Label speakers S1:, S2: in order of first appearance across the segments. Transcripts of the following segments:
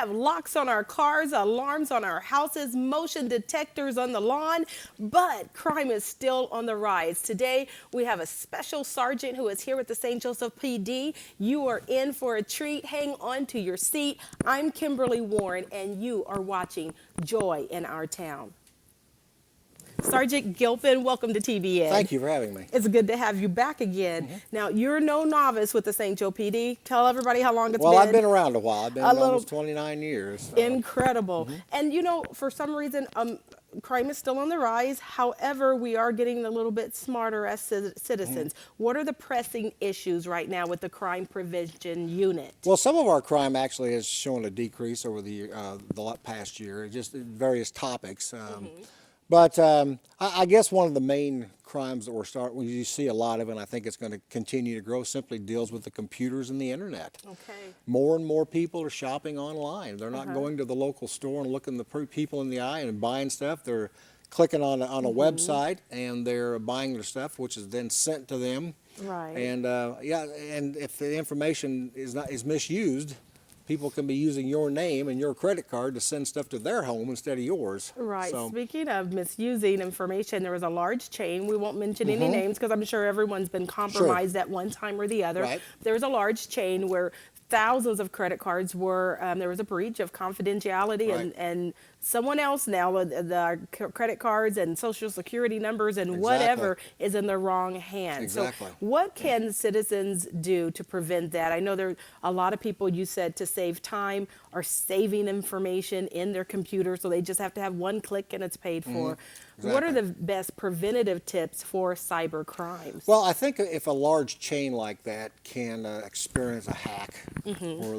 S1: have locks on our cars, alarms on our houses, motion detectors on the lawn, but crime is still on the rise. Today, we have a special sergeant who is here with the St. Joseph PD. You are in for a treat. Hang on to your seat. I'm Kimberly Warren, and you are watching Joy in Our Town. Sergeant Gilpin, welcome to TBN.
S2: Thank you for having me.
S1: It's good to have you back again. Now, you're no novice with the St. Joe PD. Tell everybody how long it's been.
S2: Well, I've been around a while. I've been almost 29 years. So.
S1: Incredible. And, you know, for some reason, crime is still on the rise. However, we are getting a little bit smarter as citizens. What are the pressing issues right now with the crime prevention unit?
S2: Well, some of our crime actually has shown a decrease over the past year, just various topics. But I guess one of the main crimes that you see a lot of, and I think it's going to continue to grow, simply deals with the computers and the internet.
S1: Okay.
S2: More and more people are shopping online. They're not going to the local store and looking the people in the eye and buying stuff. They're clicking on a website and they're buying their stuff, which is then sent to them.
S1: Right.
S2: And and if the information is misused, people can be using your name and your credit card to send stuff to their home instead of yours.
S1: Right.
S2: So,
S1: Speaking of misusing information, there was a large chain. We won't mention any names because I'm sure everyone's been compromised at one time or the other.
S2: Right.
S1: There's a large chain where thousands of credit cards were, there was a breach of confidentiality, and someone else now, the credit cards and social security numbers and whatever is in the wrong hands.
S2: Exactly.
S1: So what can citizens do to prevent that? I know there are a lot of people, you said, to save time are saving information in their computer, so they just have to have one click and it's paid for.
S2: Exactly.
S1: What are the best preventative tips for cyber crimes?
S2: Well, I think if a large chain like that can experience a hack or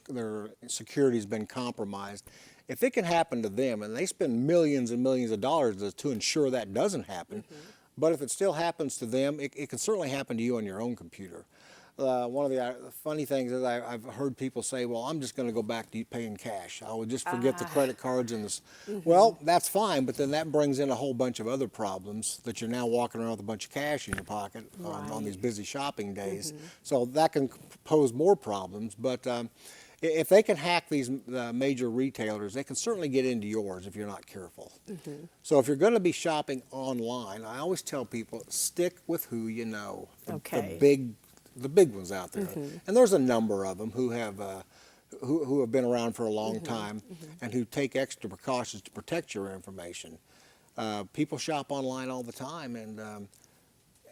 S2: their security's been compromised, if it can happen to them, and they spend millions and millions of dollars to ensure that doesn't happen, but if it still happens to them, it can certainly happen to you on your own computer. One of the funny things is I've heard people say, well, I'm just going to go back to paying cash. I would just forget the credit cards and this. Well, that's fine, but then that brings in a whole bunch of other problems that you're now walking around with a bunch of cash in your pocket on these busy shopping days. So that can pose more problems. But if they can hack these major retailers, they can certainly get into yours if you're not careful. So if you're going to be shopping online, I always tell people, stick with who you know. The big ones out there, and there's a number of them who have been around for a long time and who take extra precautions to protect your information. People shop online all the time, and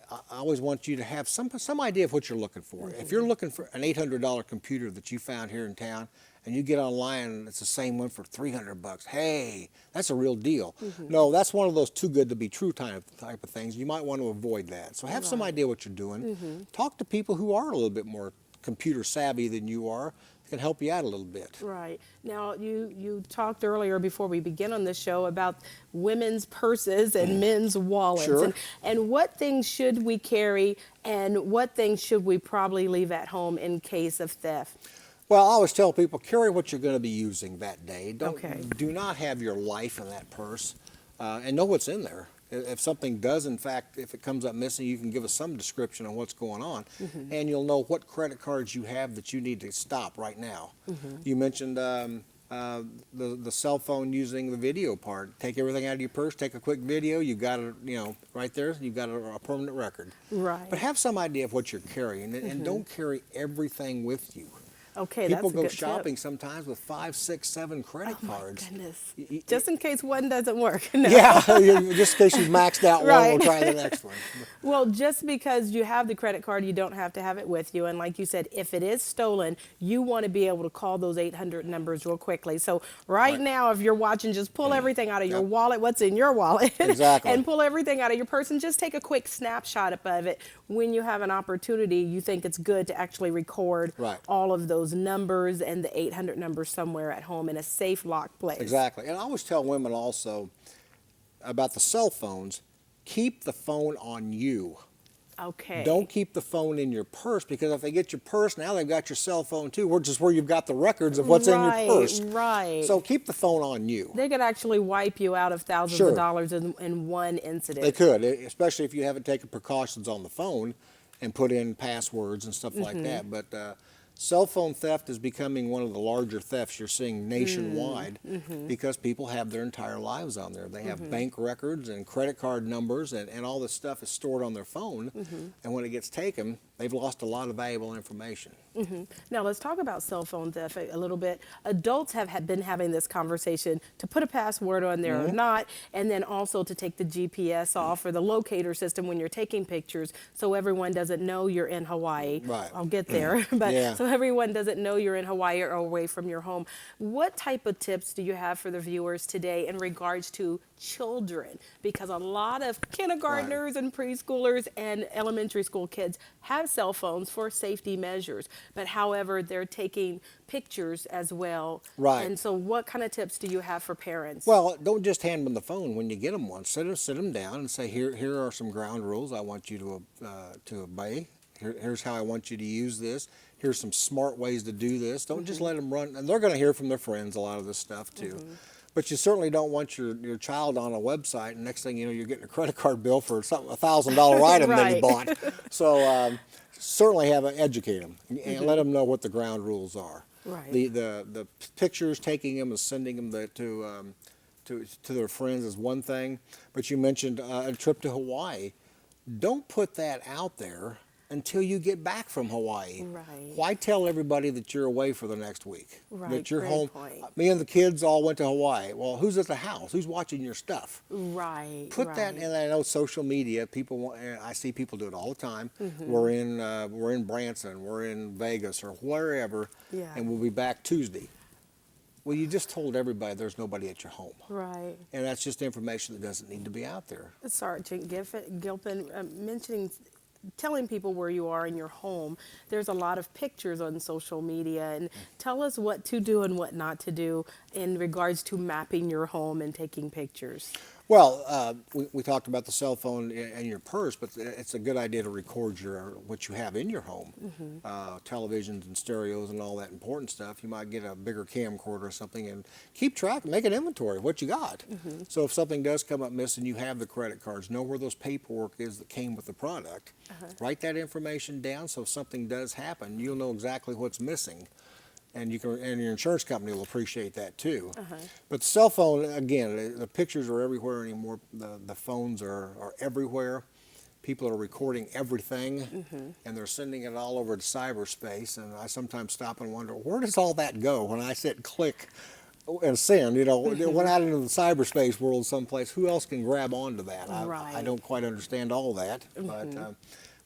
S2: I always want you to have some idea of what you're looking for. If you're looking for an $800 computer that you found here in town, and you get online and it's the same one for $300, hey, that's a real deal. No, that's one of those too good to be true type of things. You might want to avoid that. So have some idea what you're doing. Talk to people who are a little bit more computer savvy than you are. It can help you out a little bit.
S1: Right. Now, you talked earlier before we begin on this show about women's purses and men's wallets.
S2: Sure.
S1: And what things should we carry and what things should we probably leave at home in case of theft?
S2: Well, I always tell people, carry what you're going to be using that day. Do not have your life in that purse, and know what's in there. If something does, in fact, if it comes up missing, you can give us some description on what's going on, and you'll know what credit cards you have that you need to stop right now. You mentioned the cell phone using the video part. Take everything out of your purse, take a quick video, you've got it, right there, you've got a permanent record.
S1: Right.
S2: But have some idea of what you're carrying, and don't carry everything with you.
S1: Okay,
S2: People
S1: that's a
S2: go
S1: good
S2: shopping
S1: tip.
S2: sometimes with 5, 6, 7 credit cards.
S1: Oh my goodness. Just in case one doesn't work. No.
S2: Yeah, just in case you've maxed out one, we'll try the next one.
S1: Well, just because you have the credit card, you don't have to have it with you. And like you said, if it is stolen, you want to be able to call those 800 numbers real quickly. So right now, if you're watching, just pull everything out of your wallet, what's in your wallet,
S2: Exactly.
S1: and pull everything out of your purse and just take a quick snapshot of it. When you have an opportunity, you think it's good to actually record all of those numbers and the 800 numbers somewhere at home in a safe locked place.
S2: Exactly. And I always tell women also about the cell phones, keep the phone on you.
S1: Okay.
S2: Don't keep the phone in your purse, because if they get your purse, now they've got your cell phone too, which is where you've got the records of what's in your purse.
S1: Right.
S2: So keep the phone on you.
S1: They could actually wipe you out of thousands of dollars in one incident.
S2: They could, especially if you haven't taken precautions on the phone and put in passwords and stuff like that. But Cell phone theft is becoming one of the larger thefts you're seeing nationwide because people have their entire lives on there. They have bank records and credit card numbers, and all this stuff is stored on their phone. And when it gets taken, they've lost a lot of valuable information.
S1: Now let's talk about cell phone theft a little bit. Adults have been having this conversation to put a password on there or not, and then also to take the GPS off or the locator system when you're taking pictures, so everyone doesn't know you're in Hawaii.
S2: Right.
S1: I'll get there, but
S2: Yeah.
S1: so everyone doesn't know you're in Hawaii or away from your home. What type of tips do you have for the viewers today in regards to children? Because a lot of kindergartners and preschoolers and elementary school kids have cell phones for safety measures, but however, they're taking pictures as well.
S2: Right.
S1: And so what kind of tips do you have for parents?
S2: Well, don't just hand them the phone when you get them one. Sit them down and say, here are some ground rules I want you to obey. Here's how I want you to use this. Here's some smart ways to do this. Don't just let them run. And they're going to hear from their friends a lot of this stuff too. But you certainly don't want your child on a website, and next thing you know, you're getting a credit card bill for something, $1,000 item that you bought. So certainly educate them and let them know what the ground rules are.
S1: Right.
S2: The pictures, taking them and sending them to their friends is one thing. But you mentioned a trip to Hawaii. Don't put that out there until you get back from Hawaii.
S1: Right.
S2: Why tell everybody that you're away for the next week?
S1: Right,
S2: That you're
S1: great
S2: home.
S1: point.
S2: Me and the kids all went to Hawaii. Well, who's at the house? Who's watching your stuff?
S1: Right.
S2: Put that, and I know social media. I see people do it all the time. We're in Branson, we're in Vegas, or wherever,
S1: Yeah.
S2: and we'll be back Tuesday. Well, you just told everybody there's nobody at your home,
S1: Right.
S2: and that's just information that doesn't need to be out there.
S1: Sgt Gilpin telling people where you are in your home. There's a lot of pictures on social media, and tell us what to do and what not to do in regards to mapping your home and taking pictures.
S2: Well, we talked about the cell phone and your purse, but it's a good idea to record what you have in your home, televisions and stereos and all that important stuff. You might get a bigger camcorder or something and keep track, make an inventory of what you got. So if something does come up missing, you have the credit cards, know where those paperwork is that came with the product. Write that information down so if something does happen, you'll know exactly what's missing. And your insurance company will appreciate that too. But the cell phone, again, the pictures are everywhere anymore. The phones are everywhere. People are recording everything, and they're sending it all over to cyberspace. And I sometimes stop and wonder, where does all that go? When I said click and send, it went out into the cyberspace world someplace. Who else can grab onto that? I don't quite understand all that, but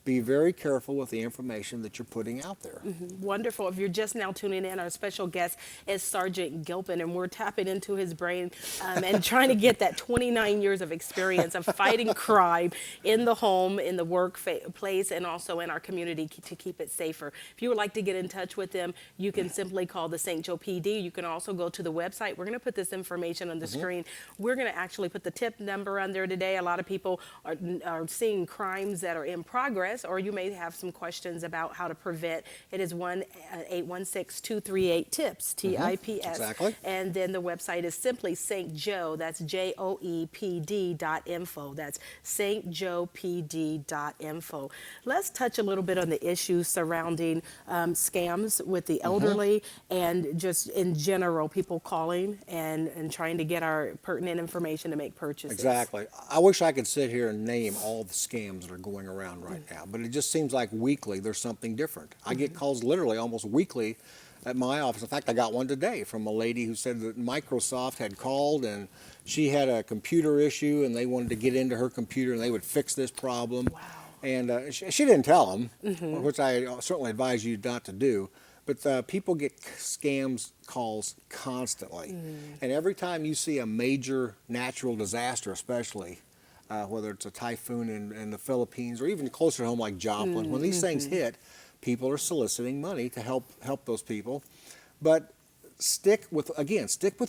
S2: be very careful with the information that you're putting out there.
S1: Wonderful. If you're just now tuning in, our special guest is Sgt Gilpin, and we're tapping into his brain and trying to get that 29 years of experience of fighting crime in the home, in the workplace, and also in our community to keep it safer. If you would like to get in touch with them, you can simply call the St. Joe PD. You can also go to the website. We're going to put this information on the screen. We're going to actually put the tip number on there today. A lot of people are seeing crimes that are in progress, or you may have some questions about how to prevent. It is 1-816-238-TIPS, TIPS.
S2: Exactly.
S1: And then the website is simply St. Joe, that's JOEPD.info. That's stjoepd.info. Let's touch a little bit on the issues surrounding scams with the elderly and just in general, people calling and trying to get our pertinent information to make purchases.
S2: Exactly. I wish I could sit here and name all the scams that are going around right now, but it just seems like weekly there's something different. I get calls literally almost weekly at my office. In fact, I got one today from a lady who said that Microsoft had called and she had a computer issue and they wanted to get into her computer and they would fix this problem.
S1: Wow.
S2: And she didn't tell them, which I certainly advise you not to do. But people get scams calls constantly. And every time you see a major natural disaster, especially, whether it's a typhoon in the Philippines or even closer home like Joplin, when these things hit, people are soliciting money to help those people. But stick with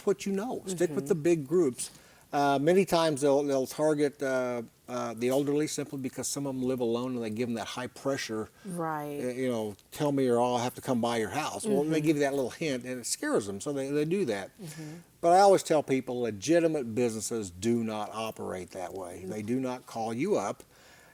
S2: what you know. Stick with the big groups. Many times they'll target the elderly simply because some of them live alone and they give them that high pressure.
S1: Right.
S2: Tell me or I'll have to come by your house. Well, they give you that little hint and it scares them, so they do that. But I always tell people legitimate businesses do not operate that way. They do not call you up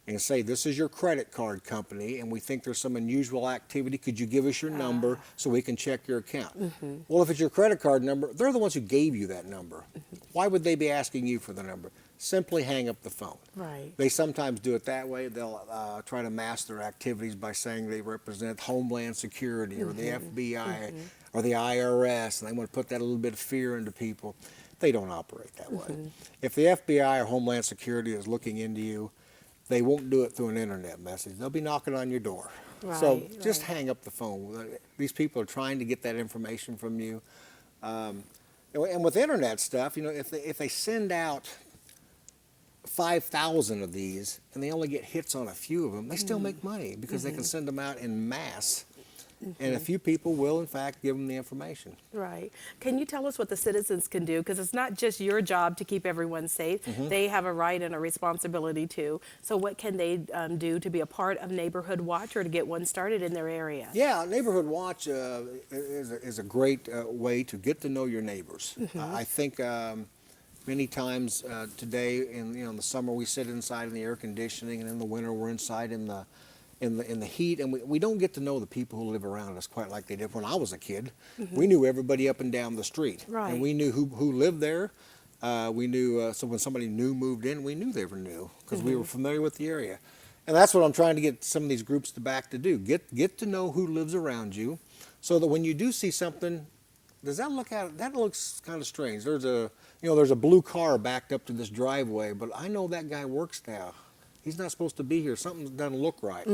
S2: and say, this is your credit card company, and we think there's some unusual activity. Could you give us your number so we can check your account? Well, if it's your credit card number, they're the ones who gave you that number. Why would they be asking you for the number? Simply hang up the phone.
S1: Right.
S2: They sometimes do it that way. They'll try to mask their activities by saying they represent Homeland Security or the FBI or the IRS, and they want to put that a little bit of fear into people. They don't operate that way. If the FBI or Homeland Security is looking into you, they won't do it through an internet message. They'll be knocking on your door. So just hang up the phone. These people are trying to get that information from you. And with internet stuff, you know, if they send out 5,000 of these and they only get hits on a few of them, they still make money because they can send them out in mass. And a few people will, in fact, give them the information.
S1: Right. Can you tell us what the citizens can do? Because it's not just your job to keep everyone safe. They have a right and a responsibility too. So what can they do to be a part of Neighborhood Watch or to get one started in their area?
S2: Yeah, Neighborhood Watch is a great way to get to know your neighbors. I think many times today, in the summer, we sit inside in the air conditioning, and in the winter, we're inside in the heat, and we don't get to know the people who live around us quite like they did when I was a kid. We knew everybody up and down the street, and we knew who lived there. We knew, so when somebody new moved in, we knew they were new because we were familiar with the area. And that's what I'm trying to get some of these groups to do. Get to know who lives around you, so that when you do see something, that looks kind of strange. There's a blue car backed up to this driveway, but I know that guy works now. He's not supposed to be here. Something doesn't look right.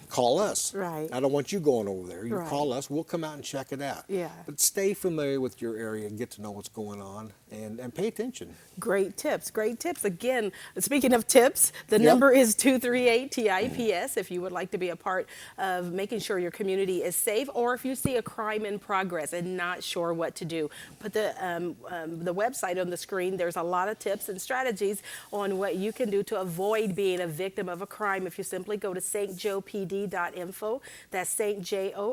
S2: Call us.
S1: Right.
S2: I don't want you going over there. You call us. We'll come out and check it out.
S1: Yeah.
S2: But stay familiar with your area and get to know what's going on and pay attention.
S1: Great tips. Great tips. Again, speaking of tips, the number is 238-TIPS if you would like to be a part of making sure your community is safe, or if you see a crime in progress and not sure what to do. Put the website on the screen. There's a lot of tips and strategies on what you can do to avoid being a victim of a crime if you simply go to stjoepd.info. That's stjoepd.info.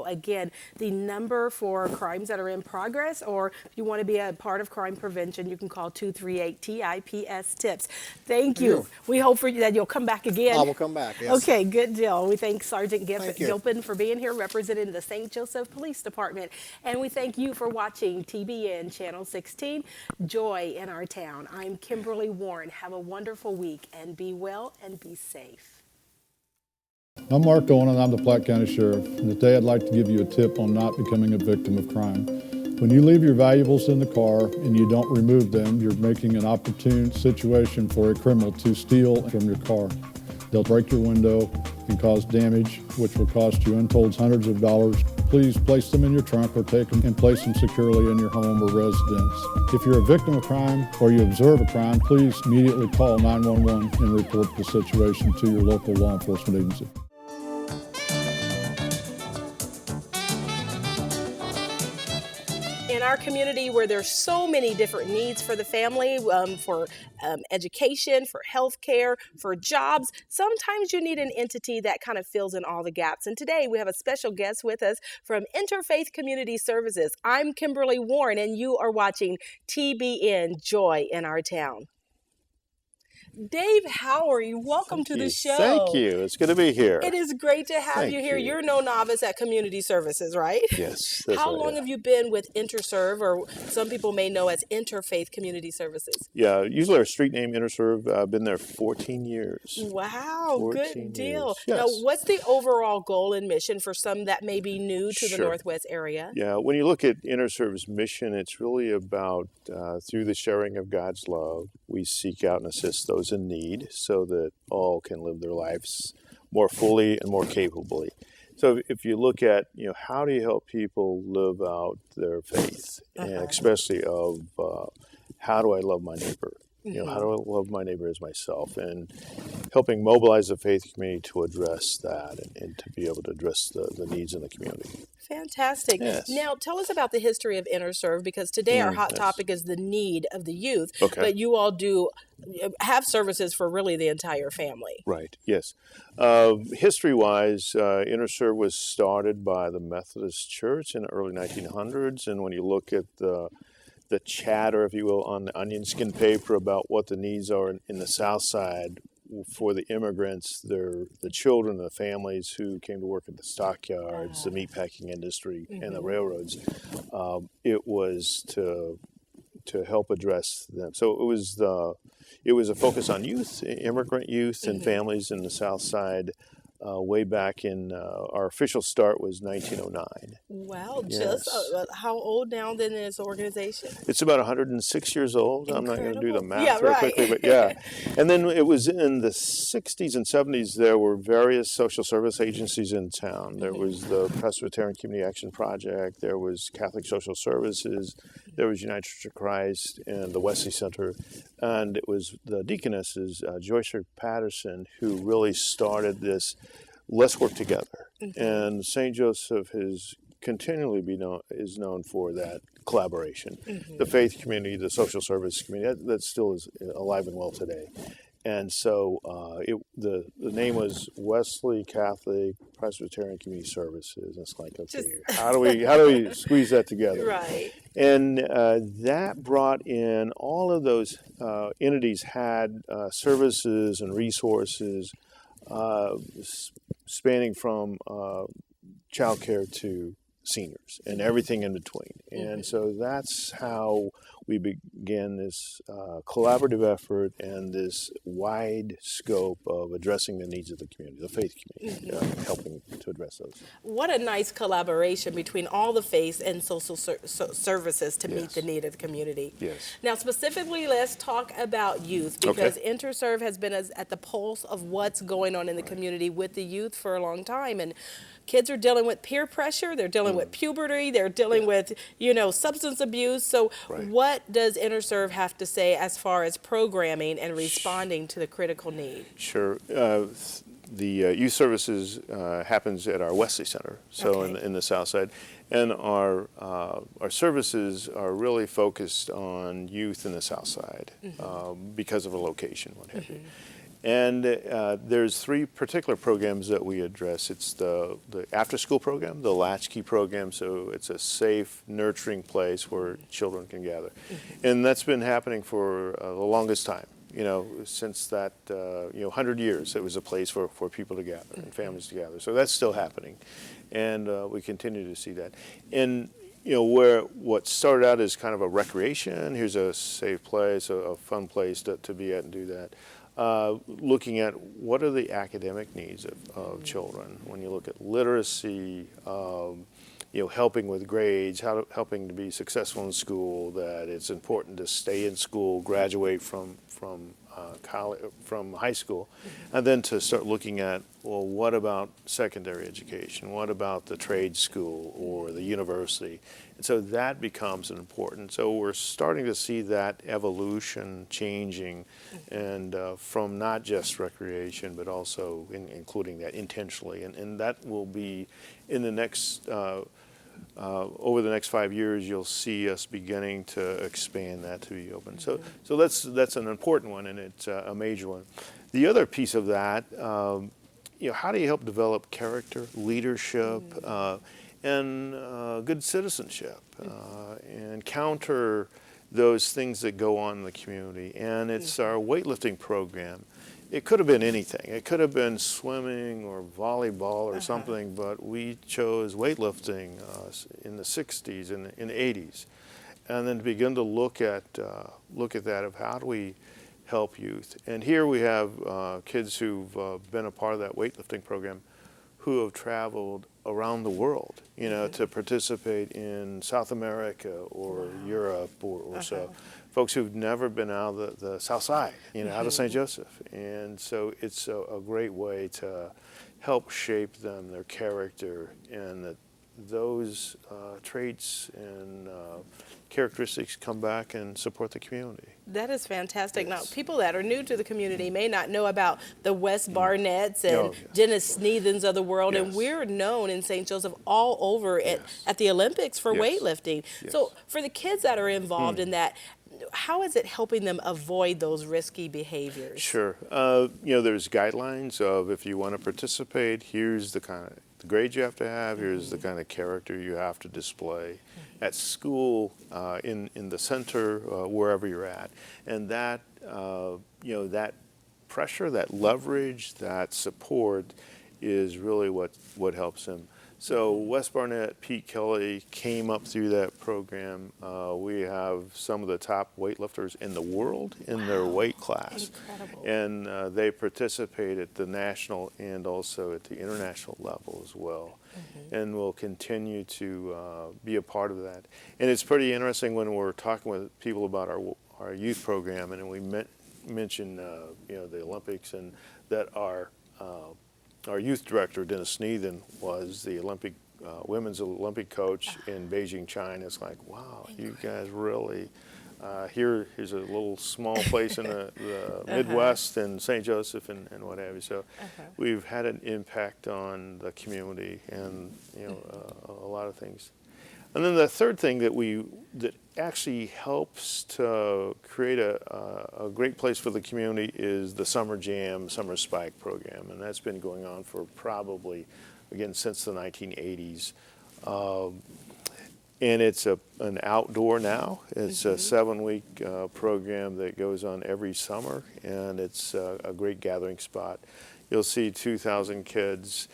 S1: Again, the number for crimes that are in progress, or if you want to be a part of crime prevention, you can call 238-TIPS-TIPS. Thank you. We hope that you'll come back again.
S2: I will come back, yes.
S1: Okay, good deal. We thank Sgt Gilpin for being here representing the St. Joseph Police Department. And we thank you for watching TBN Channel 16, Joy in Our Town. I'm Kimberly Warren. Have a wonderful week and be well and be safe.
S3: I'm Mark Owen and I'm the Platte County Sheriff. And today I'd like to give you a tip on not becoming a victim of crime. When you leave your valuables in the car and you don't remove them, you're making an opportune situation for a criminal to steal from your car. They'll break your window and cause damage, which will cost you untold hundreds of dollars. Please place them in your trunk or take them and place them securely in your home or residence. If you're a victim of crime or you observe a crime, please immediately call 911 and report the situation to your local law enforcement agency.
S1: In our community, where there's so many different needs for the family, for education, for health care, for jobs, sometimes you need an entity that kind of fills in all the gaps. And today we have a special guest with us from Interfaith Community Services. I'm Kimberly Warren, and you are watching TBN Joy in Our Town. Dave Howery, welcome to the show.
S4: Thank you. It's good to be here.
S1: It is great to have you here. You're no novice at community services, right?
S4: Yes.
S1: How long have you been with Interserve, or some people may know as Interfaith Community Services?
S4: Yeah, usually our street name Interserve. I've been there 14 years.
S1: Wow, good deal.
S4: Yes.
S1: Now, what's the overall goal and mission for some that may be new to the Northwest area?
S4: Yeah, when you look at Interserve's mission, it's really about through the sharing of God's love, we seek out and assist those in need so that all can live their lives more fully and more capably. So if you look at, how do you help people live out their faith, and especially of how do I love my neighbor? How do I love my neighbor as myself? And helping mobilize the faith community to address that and to be able to address the needs in the community.
S1: Fantastic.
S4: Yes. Now,
S1: tell us about the history of Interserve, because today our hot topic is the need of the youth, but you all do have services for really the entire family.
S4: Right, yes. History-wise, Interserve was started by the Methodist Church in the early 1900s, and when you look at the chatter, if you will, on the onion skin paper about what the needs are in the South Side, for the immigrants, the children, the families who came to work at the stockyards, the meatpacking industry, and the railroads. It was to help address them. So it was a focus on youth, immigrant youth, and families in the South Side. Way back in our official start was 1909.
S1: Wow,
S4: Yes.
S1: how old now then is the organization?
S4: It's about 106 years old. I'm not going to do the
S1: Incredible.
S4: math
S1: Yeah,
S4: real
S1: right.
S4: quickly, but yeah. And then it was in the 60s and 70s, there were various social service agencies in town. There was the Presbyterian Community Action Project, there was Catholic Social Services, there was United Church of Christ, and the Wesley Center. And it was the deaconesses, Joyce Patterson, who really started this let's work together. And St. Joseph is continually is known for that collaboration. The faith community, the social service community, that still is alive and well today. And so the name was Wesley Catholic Presbyterian Community Services. It's like, okay, how do we squeeze that together?
S1: Right.
S4: And that brought in all of those entities had services and resources spanning from childcare to seniors and everything in between. And so that's how we began this collaborative effort and this wide scope of addressing the needs of the community, the faith community, helping to address those.
S1: What a nice collaboration between all the faiths and social services to meet the need of the community.
S4: Yes.
S1: Now, specifically, let's talk about youth, because InterServe has been at the pulse of what's going on in the community with the youth for a long time. And kids are dealing with peer pressure, they're dealing with puberty, they're dealing with, substance abuse. So what does InterServe have to say as far as programming and responding to the critical need?
S4: Sure. The youth services happens at our Wesley Center, so in the South Side, and our services are really focused on youth in the South Side because of a location, what have you. And there's three particular programs that we address. It's the after-school program, the latchkey program, so it's a safe, nurturing place where children can gather. And that's been happening for the longest time, since that, 100 years. It was a place for people to gather and families to gather. So that's still happening, and we continue to see that. And where what started out as kind of a recreation, here's a safe place, a fun place to be at and do that. Looking at what are the academic needs of children. When you look at literacy, helping with grades, helping to be successful in school, that it's important to stay in school, graduate from college, from high school, and then to start looking at, well, what about secondary education? What about the trade school or the university? And so that becomes an important. So we're starting to see that evolution changing, and from not just recreation, but also including that intentionally. And that will be in the next, over the next 5 years, you'll see us beginning to expand that to be open. So that's an important one, and it's a major one. The other piece of that, how do you help develop character, leadership, and good citizenship, and counter those things that go on in the community? And it's our weightlifting program. It could have been anything. It could have been swimming or volleyball or something, but we chose weightlifting in the 60s and in the 80s. And then to begin to look at that of how do we help youth. And here we have kids who've been a part of that weightlifting program who have traveled around the world, to participate in South America or Europe or so. Folks who've never been out of the South Side, out of St. Joseph. And so it's a great way to help shape them, their character, and that those traits and characteristics come back and support the community.
S1: That is fantastic. Now, people that are new to the community may not know about the West Barnetts and Dennis Sneathens of the world, and we're known in St. Joseph all over at the Olympics for weightlifting. So for the kids that are involved in that, how is it helping them avoid those risky behaviors?
S4: Sure. There's guidelines of if you want to participate, here's the kind of the grades you have to have, here's the kind of character you have to display at school, in the center, wherever you're at. And that, that pressure, that leverage, that support is really what helps them. So West Barnett, Pete Kelly came up through that program. We have some of the top weightlifters in the world in their weight class.
S1: Incredible.
S4: And they participate at the national and also at the international level as well. And will continue to be a part of that. And it's pretty interesting when we're talking with people about our youth program, and we mention the Olympics, and that our youth director, Dennis Sneathen, was the women's Olympic coach in Beijing, China. It's like, wow, you guys really, here's a little small place in the Midwest and St. Joseph and what have you. So we've had an impact on the community and, a lot of things. And then the third thing that actually helps to create a great place for the community is the Summer Jam, Summer Spike program. And that's been going on for probably, again, since the 1980s. And it's an outdoor now. It's a 7-week program that goes on every summer, and it's a great gathering spot. You'll see 2,000 kids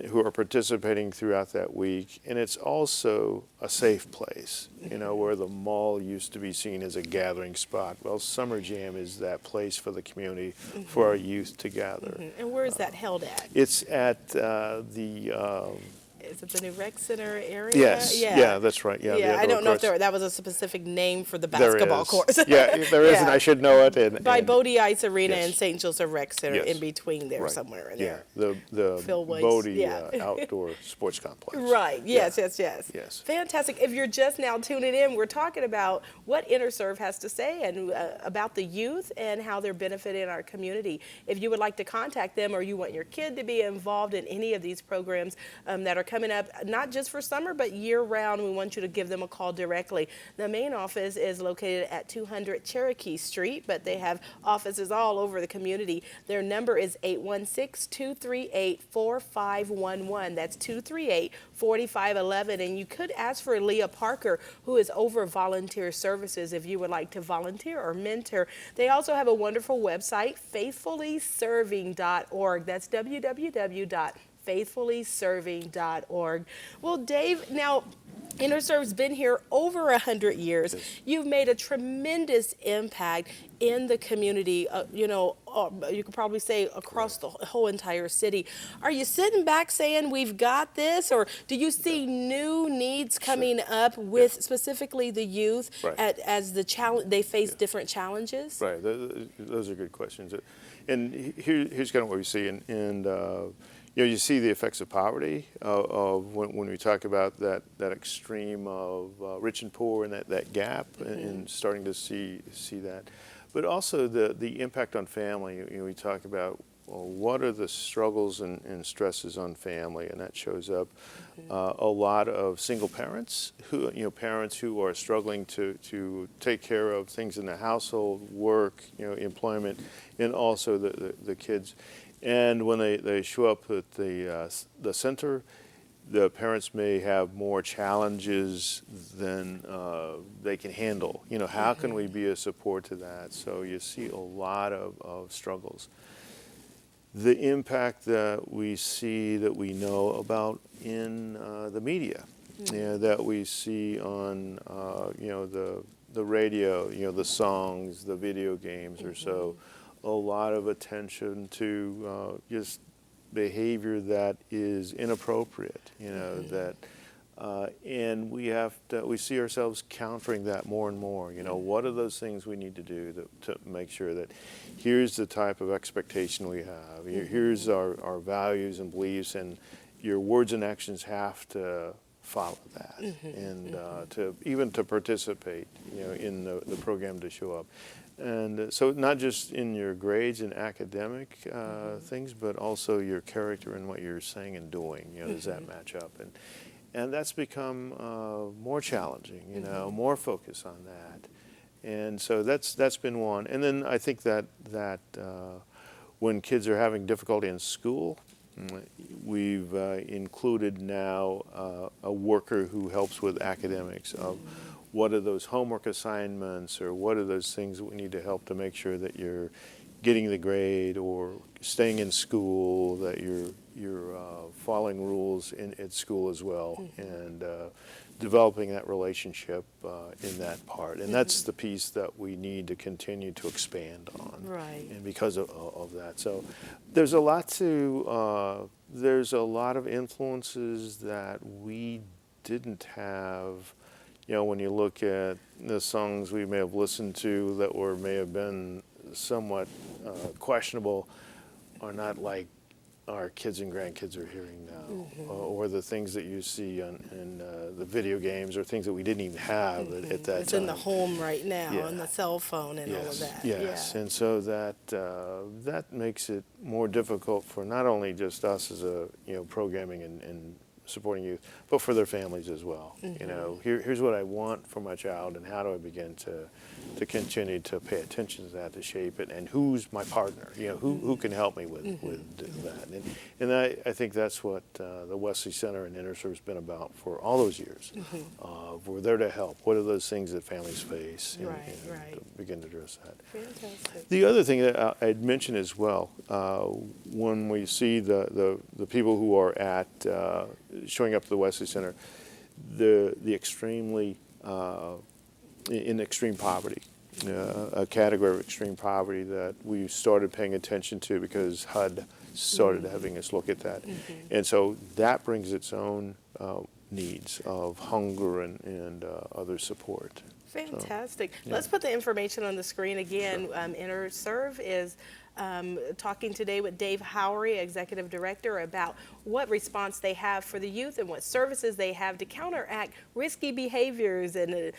S4: who are participating throughout that week, and it's also a safe place, where the mall used to be seen as a gathering spot. Well, Summer Jam is that place for the community, for our youth to gather.
S1: And where is that held at?
S4: It's at
S1: Is it the new rec center area?
S4: Yes, yeah, that's right. Yeah,
S1: Yeah, I don't know if that was a specific name for the basketball course.
S4: Yeah, there is, and I should know it. And
S1: by Bodie Ice Arena
S4: yes.
S1: and St. Joseph Rec Center,
S4: Yes.
S1: in between there,
S4: Right.
S1: somewhere in
S4: Yeah,
S1: there.
S4: the
S1: Phil Weiss,
S4: Bodie
S1: yeah.
S4: Outdoor Sports Complex.
S1: Right, yes,
S4: Yeah.
S1: yes.
S4: Yes.
S1: Fantastic. If you're just now tuning in, we're talking about what InterServe has to say and about the youth and how they're benefiting our community. If you would like to contact them or you want your kid to be involved in any of these programs that are coming up, not just for summer, but year-round, we want you to give them a call directly. The main office is located at 200 Cherokee Street, but they have offices all over the community. Their number is 816-238-4511. That's 238-4511. And you could ask for Leah Parker, who is over volunteer services, if you would like to volunteer or mentor. They also have a wonderful website, faithfullyserving.org. That's www.faithfullyserving.org. Well, Dave, now InterServe's been here over 100 years.
S4: Yes.
S1: You've made a tremendous impact in the community, you could probably say across the whole entire city. Are you sitting back saying we've got this, or do you see new needs coming up with specifically the youth as the challenge, they face different challenges?
S4: Right, those are good questions. And here's kind of what we see, and you see the effects of poverty of when we talk about that extreme of rich and poor and that gap, and starting to see that. But also the impact on family. We talk about, well, what are the struggles and stresses on family, and that shows up a lot of single parents parents who are struggling to take care of things in the household, work, employment, and also the kids. And when they show up at the center, the parents may have more challenges than they can handle. How can we be a support to that? So you see a lot of struggles. The impact that we see, that we know about in the media, that we see on the radio, the songs, the video games, or so. A lot of attention to just behavior that is inappropriate, and we see ourselves countering that more and more. What are those things we need to do to make sure that here's the type of expectation we have, here's our values and beliefs, and your words and actions have to follow that, and to participate, in the program, to show up. And so not just in your grades and academic things, but also your character and what you're saying and doing. Does that match up? And that's become more challenging. More focus on that. And so that's been one. And then I think that when kids are having difficulty in school, we've included now a worker who helps with academics of what are those homework assignments, or what are those things that we need to help to make sure that you're getting the grade or staying in school, that you're following rules at school as well, and developing that relationship in that part. And that's the piece that we need to continue to expand on.
S1: Right.
S4: And because of that. So there's a lot of influences that we didn't have. When you look at the songs we may have listened to that may have been somewhat questionable, are not like our kids and grandkids are hearing now, or the things that you see in the video games, or things that we didn't even have at that time.
S1: It's in the home right now,
S4: Yeah.
S1: and the cell phone and all of that.
S4: Yes,
S1: Yeah.
S4: and so that makes it more difficult for not only just us as a programming and supporting youth, but for their families as well. Here's what I want for my child, and how do I begin to continue to pay attention to that, to shape it, and who's my partner? Who can help me with that? And I think that's what the Wesley Center and InterServe has been about for all those years. We're there to help. What are those things that families face? And to begin to address that.
S1: Fantastic.
S4: The other thing that I'd mention as well, when we see the people who are at showing up to the Wesley Center, the extremely in extreme poverty, a category of extreme poverty that we started paying attention to because HUD started having us look at that, and so that brings its own needs of hunger and other support.
S1: Fantastic. Let's put the information on the screen again. InterServe is talking today with Dave Howery, Executive Director, about what response they have for the youth and what services they have to counteract risky behaviors and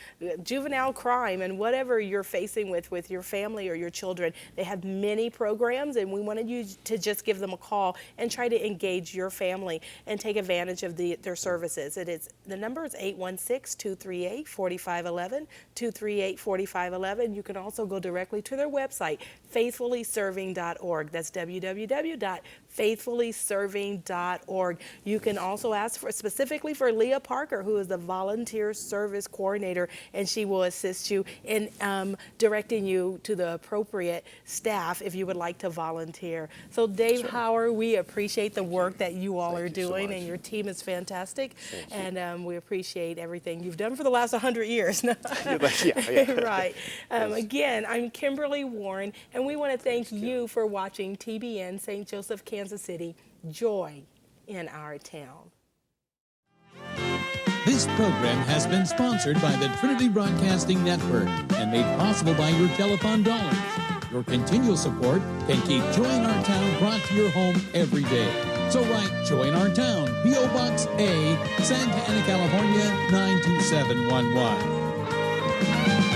S1: juvenile crime and whatever you're facing with your family or your children. They have many programs, and we wanted you to just give them a call and try to engage your family and take advantage of their services. The number is 816-238-4511, 238-4511. You can also go directly to their website, faithfullyserving.org. That's www.faithfullyserving.org. You can also ask specifically for Leah Parker, who is the Volunteer Service Coordinator, and she will assist you in directing you to the appropriate staff if you would like to volunteer. So Dave Howery, we appreciate the work that you all are doing, and your team is fantastic, and we appreciate everything you've done for the last 100 years. Right. Again, I'm Kimberly Warren, and we want to thank you for watching TBN St. Joseph, Kansas City, Joy in Our Town.
S5: This program has been sponsored by the Trinity Broadcasting Network and made possible by your telephone dollars. Your continual support can keep Joy in Our Town brought to your home every day. So write Joy in Our Town, P.O. Box A, Santa Ana, California, 92711.